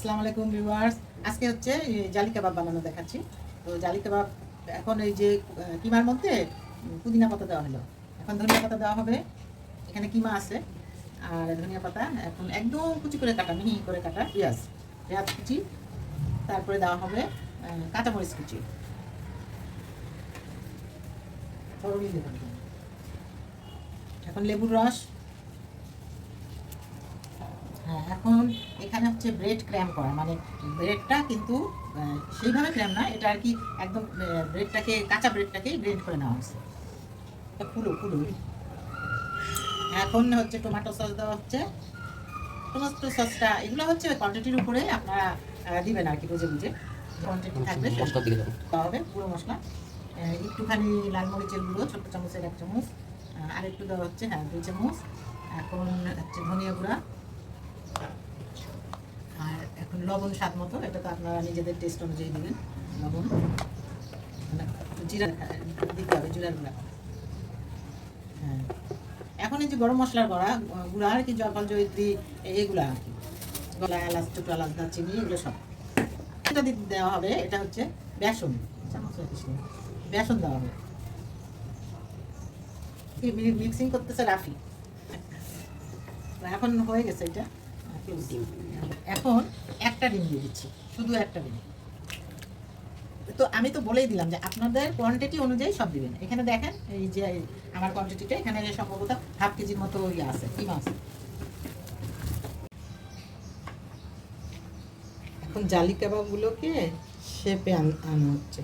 আসসালামু আলাইকুম ভিউয়ার্স। আজকে হচ্ছে জালি কাবাব বানানো দেখাচ্ছি। তো জালি কাবাব এখন এই যে কিমার মধ্যে পুদিনা পাতা দেওয়া হলো, এখন ধনিয়া পাতা দেওয়া হবে। এখানে কিমা আছে আর ধনিয়া পাতা, এখন একদম কুচি করে কাটা, মিহি করে কাটা পেঁয়াজ কুচি, তারপরে দেওয়া হবে কাঁচামরিচ কুচি। এখন লেবুর রস। হ্যাঁ, এখন এখানে হচ্ছে ব্রেড ক্র্যাম করা, মানে ব্রেডটা কিন্তু সেইভাবে ক্র্যাম না, এটা আর কি একদম ব্রেডটাকে, কাঁচা ব্রেডটাকে গ্রেড করে নেওয়া হচ্ছে। ফুলো ফুলো। এখন হচ্ছে টমেটো সস দেওয়া হচ্ছে। টমেটো সসটা এগুলো হচ্ছে কোয়ান্টিটির উপরে আপনারা দিবেন আর কি, বুঝে বুঝে কোয়ান্টিটি থাকবে দেওয়া হবে। পুরো মশলা একটুখানি লাল মরিচের গুঁড়ো, ছোট চামচের 1 চামচ, আর একটু দেওয়া হচ্ছে 2 চামচ। এখন হচ্ছে ধনিয়া গুঁড়া, আর এখন লবণ স্বাদ মতো, এটা তো আপনারা নিজেদের টেস্ট অনুযায়ী দেবেন লবণ। জিরা দিতে হবে, জিরার গুঁড়া। হ্যাঁ, এখন এই যে গরম মশলার গুঁড়া আর কি, জয়ফল জয়িত্রী এগুলো আর কি, গলা এলাচ, ছোটো এলাচ, দারচিনি, এগুলো সব এটা দেওয়া হবে। এটা হচ্ছে বেসন, বেসন দেওয়া হবে। মিক্সিং করতেছে রাফি। এখন হয়ে গেছে এটা। এখন একটা ডিম দিয়ে দিচ্ছি, শুধু একটা ডিম। তো আমি তো বলেই দিলাম যে আপনাদের কোয়ান্টিটি অনুযায়ী সব দিবেন। এখানে দেখেন এই যে আমার কোয়ান্টিটিটা, এখানে সম্ভবত হাফ কেজির মতো ইয়ে আছে, কিমা আছে। এখন জালি কাবাবগুলোকে শেপে আনা হচ্ছে।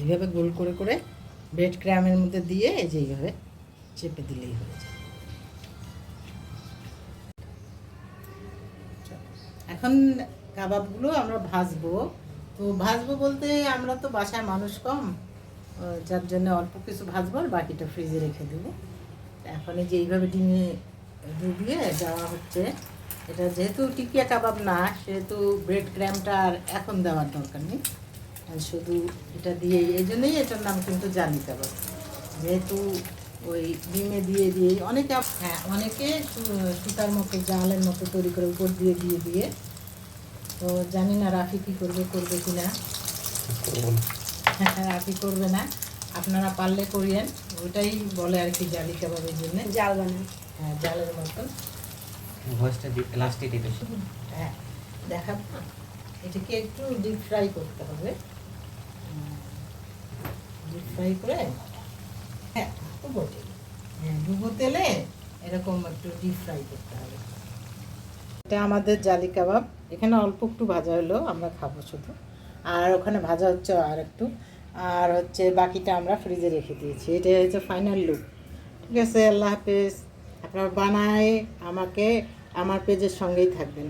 এইভাবে গোল করে করে ব্রেড ক্র্যামের মধ্যে দিয়ে এই যে এইভাবে চেপে দিলেই হয়ে যায়। এখন কাবাবগুলো আমরা ভাজবো। তো ভাজবো বলতে আমরা তো বাসায় মানুষ কম, যার জন্য অল্প কিছু ভাজবো আর বাকিটা ফ্রিজে রেখে দেবো। এখন এই যে এইভাবে ডিমে ডুবিয়ে দেওয়া হচ্ছে। এটা যেহেতু টিকিয়া কাবাব না, সেহেতু ব্রেড ক্র্যামটা আর এখন দেওয়ার দরকার নেই, শুধু এটা দিয়ে, এই জন্যই এটার নাম কিন্তু জালি কাবাব, যেহেতু ওই ডিমে দিয়ে দিয়ে অনেকে, হ্যাঁ অনেকে সুতার মতো, জালের মতো তৈরি করে উপর দিয়ে দিয়ে দিয়ে। তো জানি না রাফি কী করবে, করবে কি না। রাফি করবে না, আপনারা পারলে করিয়েন। ওইটাই বলে আর কি জালি কাবাবের জন্য, জাল বানান। হ্যাঁ, জালের মতন। হ্যাঁ, দেখাবো না, এটাকে একটু ডিপ ফ্রাই করতে হবে। ডিপ ফ্রাই করে, হ্যাঁ ডুবো তেলে এরকম একটু ডিপ ফ্রাই করতে হবে। এটা আমাদের জালি কাবাব। এখানে অল্প একটু ভাজা হলো, আমরা খাবো শুধু, আর ওখানে ভাজা হচ্ছে আর একটু, আর হচ্ছে বাকিটা আমরা ফ্রিজে রেখে দিয়েছি। এটা হচ্ছে ফাইনাল লুক। ঠিক আছে, আল্লাহ হাফেজ। আপনারা বানায় আমাকে আমার পেজের সঙ্গেই থাকবেন।